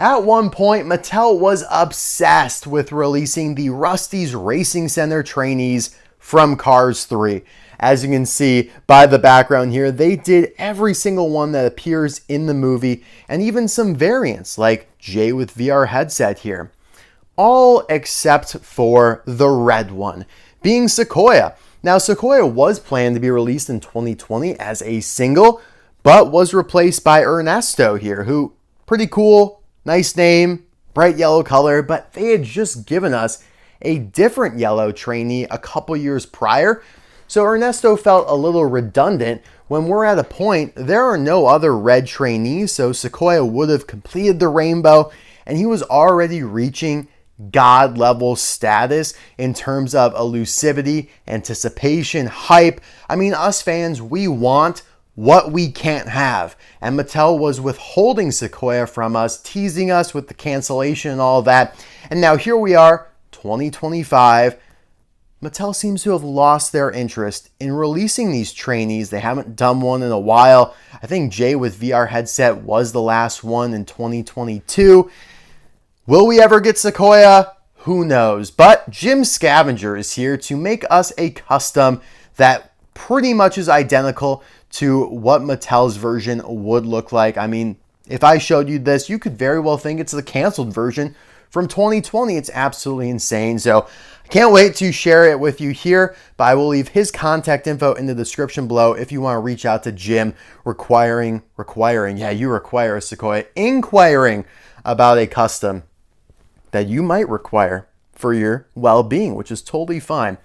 At one point, Mattel was obsessed with releasing the Rust-eze Racing Center Trainees from Cars 3. As you can see by the background here, they did every single one that appears in the movie, and even some variants like Jay with VR headset here. All except for the red one, being Sequoia. Now, Sequoia was planned to be released in 2020 as a single, but was replaced by Ernesto here, who, pretty cool. Nice name, bright yellow color, but they had just given us a different yellow trainee a couple years prior. So Ernesto felt a little redundant when we're at a point, there are no other red trainees, so Sequoia would have completed the rainbow, and he was already reaching God level status in terms of elusivity, anticipation, hype. I mean, us fans, we want what we can't have. And Mattel was withholding Sequoia from us, teasing us with the cancellation and all that. And now here we are, 2025. Mattel seems to have lost their interest in releasing these trainees. They haven't done one in a while. I think Jay with VR headset was the last one in 2022. Will we ever get Sequoia? Who knows? But Jim Scavenger is here to make us a custom that pretty much is identical to what Mattel's version would look like. I mean, if I showed you this, you could very well think it's the canceled version from 2020. It's absolutely insane. So I can't wait to share it with you here, but I will leave his contact info in the description below if you want to reach out to Jim inquiring about a custom that you might require for your well-being, which is totally fine.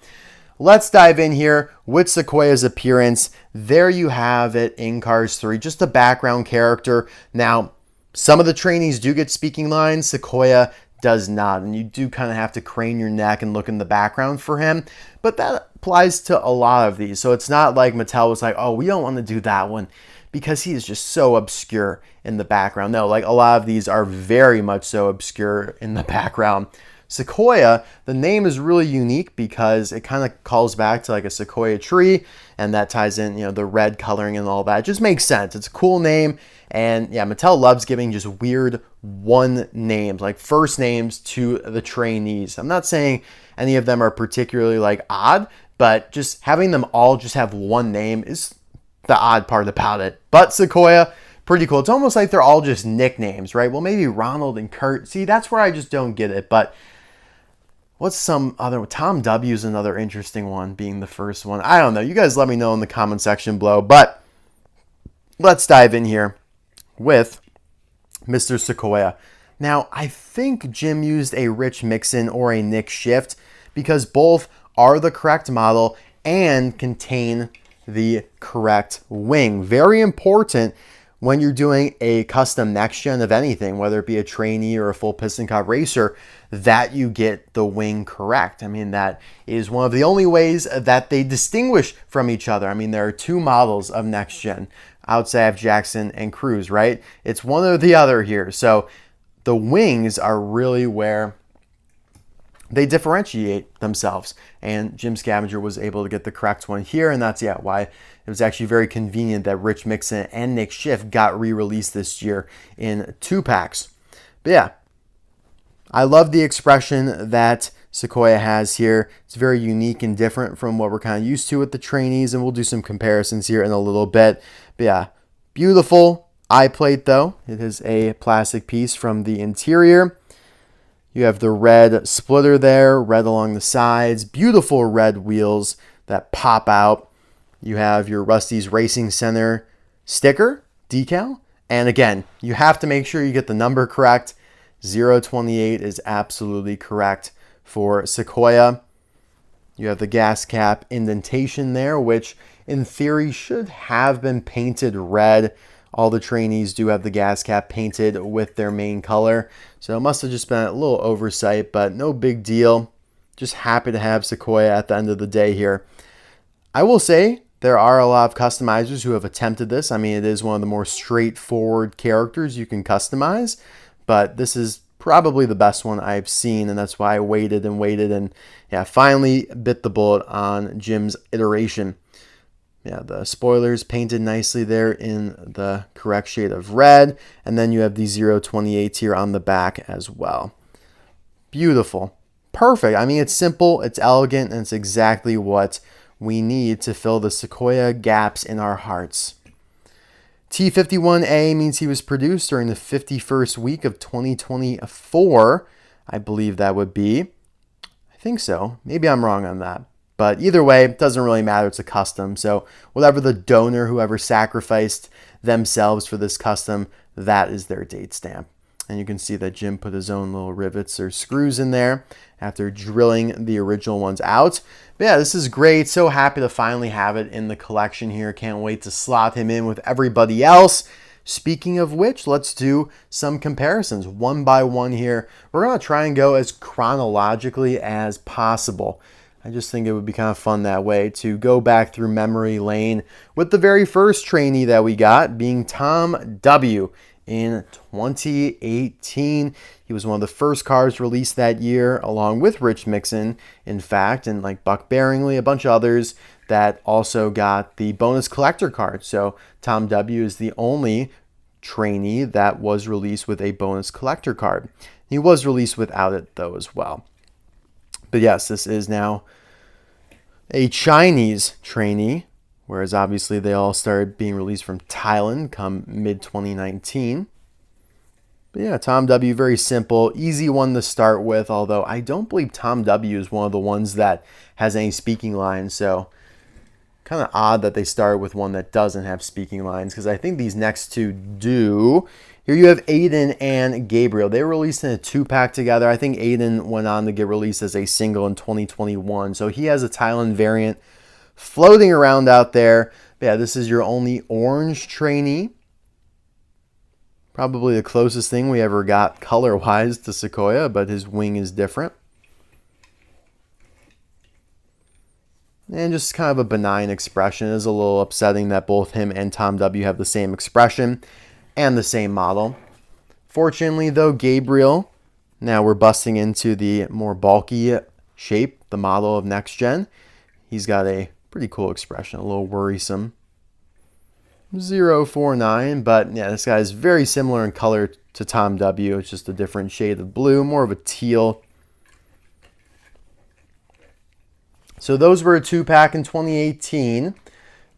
Let's dive in here with Sequoia's appearance. There you have it in Cars 3, just a background character. Now, some of the trainees do get speaking lines. Sequoia does not, and you do kind of have to crane your neck and look in the background for him, but that applies to a lot of these. So it's not like Mattel was like, oh, we don't want to do that one because he is just so obscure in the background. No, like a lot of these are very much so obscure in the background. Sequoia, the name is really unique because it kind of calls back to like a sequoia tree, and that ties in, the red coloring and all that. It just makes sense. It's a cool name, and yeah, Mattel loves giving just weird one names, like first names to the trainees. I'm not saying any of them are particularly like odd, but just having them all just have one name is the odd part about it. But Sequoia, pretty cool. It's almost like they're all just nicknames, right? Well, maybe Ronald and Kurt. See, that's where I just don't get it, but what's some other? Tom W is another interesting one, being the first one. I don't know. You guys let me know in the comment section below. But let's dive in here with Mr. Sequoia. Now, I think Jim used a Rich Mixon or a Nick Shift because both are the correct model and contain the correct wing. Very important when you're doing a custom next gen of anything, whether it be a trainee or a full piston cup racer, that you get the wing correct. I mean, that is one of the only ways that they distinguish from each other. I mean, there are two models of next gen outside of Jackson and Cruz, right? It's one or the other here. So the wings are really where they differentiate themselves. And Jim Scavenger was able to get the correct one here. And that's why it was actually very convenient that Rich Mixon and Nick Shift got re-released this year in 2-packs. But yeah, I love the expression that Sequoia has here. It's very unique and different from what we're kind of used to with the trainees. And we'll do some comparisons here in a little bit. But yeah, beautiful eye plate though. It is a plastic piece from the interior. You have the red splitter there, red along the sides, beautiful red wheels that pop out. You have your Rust-eze Racing Center sticker, decal. And again, you have to make sure you get the number correct. 028 is absolutely correct for Sequoia. You have the gas cap indentation there, which in theory should have been painted red. All the trainees do have the gas cap painted with their main color. So it must have just been a little oversight, but no big deal. Just happy to have Sequoia at the end of the day here. I will say there are a lot of customizers who have attempted this. I mean, it is one of the more straightforward characters you can customize, but this is probably the best one I've seen, and that's why I waited and waited and finally bit the bullet on Jim's iteration. Yeah, the spoilers painted nicely there in the correct shade of red. And then you have the 028 here on the back as well. Beautiful. Perfect. I mean, it's simple, it's elegant, and it's exactly what we need to fill the Sequoia gaps in our hearts. T51A means he was produced during the 51st week of 2024. I believe that would be. I think so. Maybe I'm wrong on that. But either way, it doesn't really matter. It's a custom. So whatever the donor, whoever sacrificed themselves for this custom, that is their date stamp. And you can see that Jim put his own little rivets or screws in there after drilling the original ones out. But yeah, this is great. So happy to finally have it in the collection here. Can't wait to slot him in with everybody else. Speaking of which, let's do some comparisons one by one here. We're going to try and go as chronologically as possible. I just think it would be kind of fun that way to go back through memory lane with the very first trainee that we got being Tom W. in 2018. He was one of the first cards released that year along with Rich Mixon, in fact, and like Buck Bearingley, a bunch of others that also got the bonus collector card. So Tom W. is the only trainee that was released with a bonus collector card. He was released without it though as well. But yes, this is now a Chinese trainee, whereas obviously they all started being released from Thailand come mid-2019. But yeah, Tom W, very simple, easy one to start with, although I don't believe Tom W is one of the ones that has any speaking lines, so kind of odd that they started with one that doesn't have speaking lines, because I think these next two do. Here you have Aiden and Gabriel. They were released in a 2-pack together. I think Aiden went on to get released as a single in 2021. So he has a Thailand variant floating around out there. But yeah, this is your only orange trainee. Probably the closest thing we ever got color-wise to Sequoia, but his wing is different. And just kind of a benign expression. It is a little upsetting that both him and Tom W have the same expression and the same model. Fortunately, though, Gabriel, now we're busting into the more bulky shape, the model of Next Gen. He's got a pretty cool expression, a little worrisome. 049, but yeah, this guy is very similar in color to Tom W. It's just a different shade of blue, more of a teal. So those were a 2-pack in 2018.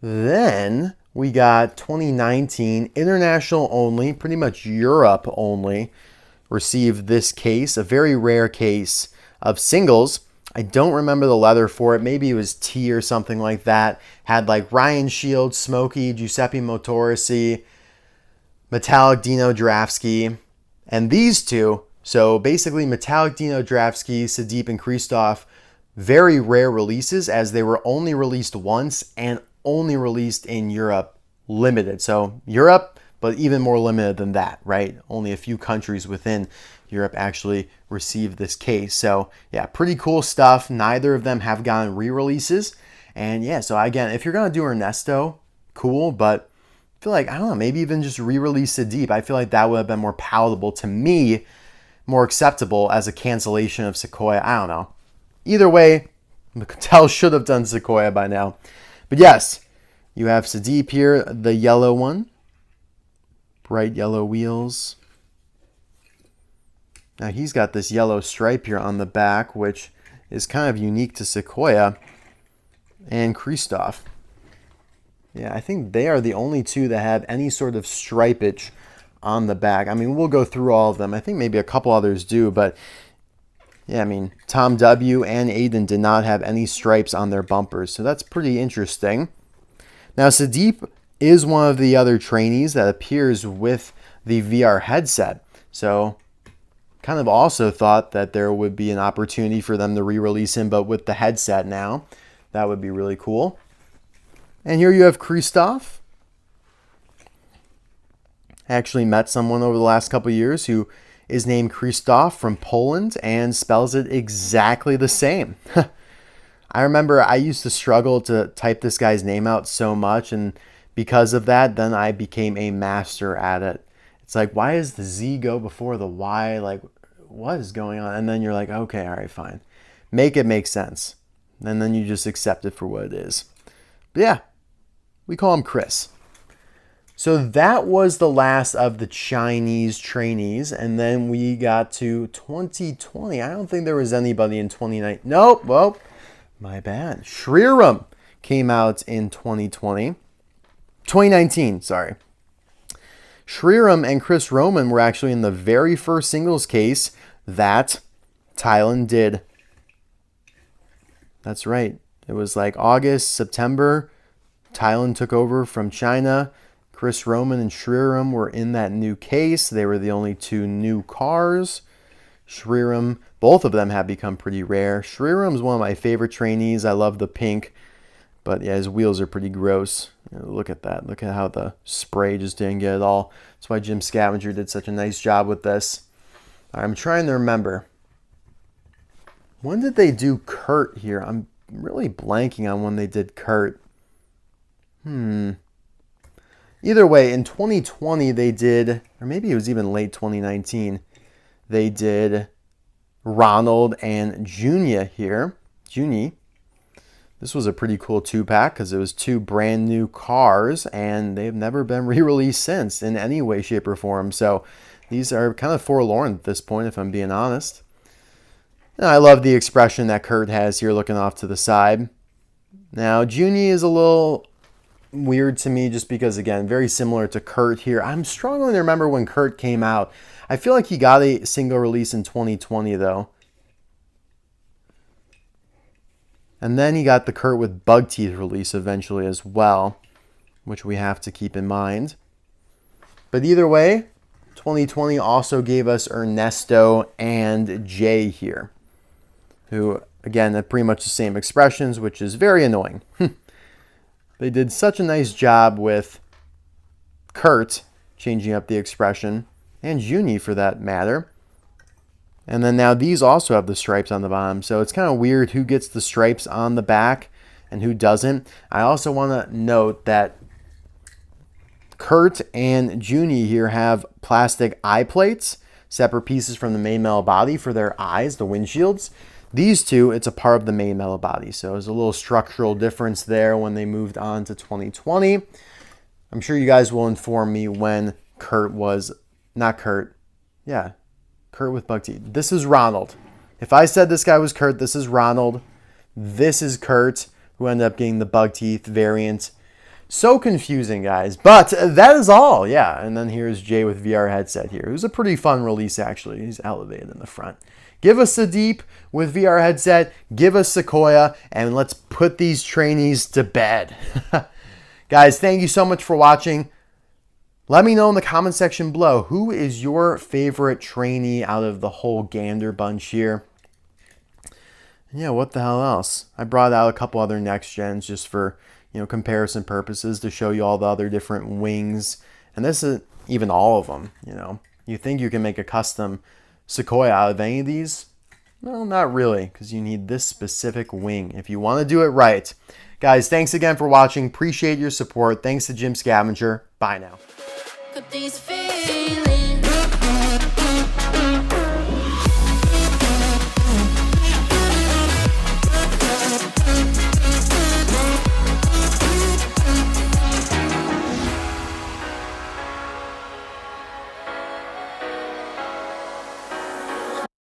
Then we got 2019, international only, pretty much Europe only, received this case, a very rare case of singles. I don't remember the leather for it. Maybe it was T or something like that. Had like Ryan Shields, Smokey, Giuseppe Motorisi, Metallic Dino Draftsky, and these two. So basically Metallic Dino Draftsky, Sadeep, and Christoph, very rare releases as they were only released once and only released in Europe limited. So Europe, but even more limited than that, right? Only a few countries within Europe actually received this case. So yeah, pretty cool stuff. Neither of them have gotten re-releases. And yeah, so again, if you're going to do Ernesto, cool, but I feel like, I don't know, maybe even just re-release Sadeep. I feel like that would have been more palatable to me, more acceptable as a cancellation of Sequoia. I don't know. Either way, Mattel should have done Sequoia by now. But yes, you have Sadeep here, the yellow one. Bright yellow wheels. Now he's got this yellow stripe here on the back, which is kind of unique to Sequoia and Christoph. Yeah, I think they are the only two that have any sort of stripage on the back. I mean, we'll go through all of them. I think maybe a couple others do, but yeah, I mean, Tom W. and Aiden did not have any stripes on their bumpers, so that's pretty interesting. Now, Sadeep is one of the other trainees that appears with the VR headset, so kind of also thought that there would be an opportunity for them to re-release him, but with the headset now, that would be really cool. And here you have Christoph. I actually met someone over the last couple of years who is named Christoph from Poland and spells it exactly the same. I remember I used to struggle to type this guy's name out so much, and because of that, then I became a master at it. It's like, why does the Z go before the Y? Like, what is going on? And then you're like, okay, all right, fine. Make it make sense. And then you just accept it for what it is. But yeah, We call him Chris. So that was the last of the Chinese trainees. And then we got to 2020. I don't think there was anybody in 2019. Nope. Well, my bad. Shriram came out in 2019, sorry. Shriram and Chris Roman were actually in the very first singles case that Thailand did. That's right. It was like August, September. Thailand took over from China. Chris Roman and Shriram were in that new case. They were the only two new cars. Shriram, both of them have become pretty rare. Shriram is one of my favorite trainees. I love the pink. But yeah, his wheels are pretty gross. Look at that. Look at how the spray just didn't get it all. That's why Jim Scavenger did such a nice job with this. I'm trying to remember. When did they do Kurt here? I'm really blanking on when they did Kurt. Either way, in 2020 they did, or maybe it was even late 2019, they did Ronald and Junia here. Junie. This was a pretty cool 2-pack because it was 2 brand new cars and they've never been re-released since in any way, shape, or form. So these are kind of forlorn at this point, if I'm being honest. And I love the expression that Kurt has here looking off to the side. Now, Junie is a little weird to me just because, again, very similar to Kurt here. I'm struggling to remember when Kurt came out. I feel like he got a single release in 2020, though. And then he got the Kurt with bug teeth release eventually as well, which we have to keep in mind. But either way, 2020 also gave us Ernesto and Jay here, who, again, have pretty much the same expressions, which is very annoying. They did such a nice job with Kurt, changing up the expression, and Junie for that matter. And then now these also have the stripes on the bottom, so it's kind of weird who gets the stripes on the back and who doesn't. I also want to note that Kurt and Junie here have plastic eye plates, separate pieces from the main metal body for their eyes, the windshields. These two, it's a part of the main metal body, so there's a little structural difference there when they moved on to 2020. I'm sure you guys will inform me when Kurt was, not Kurt, yeah, Kurt with bug teeth. This is Ronald. If I said this guy was Kurt, this is Ronald. This is Kurt, who ended up getting the bug teeth variant. So confusing, guys. But that is all, yeah. And then here's Jay with VR headset here. It was a pretty fun release, actually. He's elevated in the front. Give us a Deep with VR headset. Give us Sequoia. And let's put these trainees to bed. Guys, thank you so much for watching. Let me know in the comment section below, who is your favorite trainee out of the whole gander bunch here? Yeah, what the hell else? I brought out a couple other next gens just for, comparison purposes to show you all the other different wings. And this is even all of them, You think you can make a custom Sequoia out of any of these? No, not really, because you need this specific wing if you want to do it right. Guys, thanks again for watching. Appreciate your support. Thanks to Jim Scavenger. Bye now.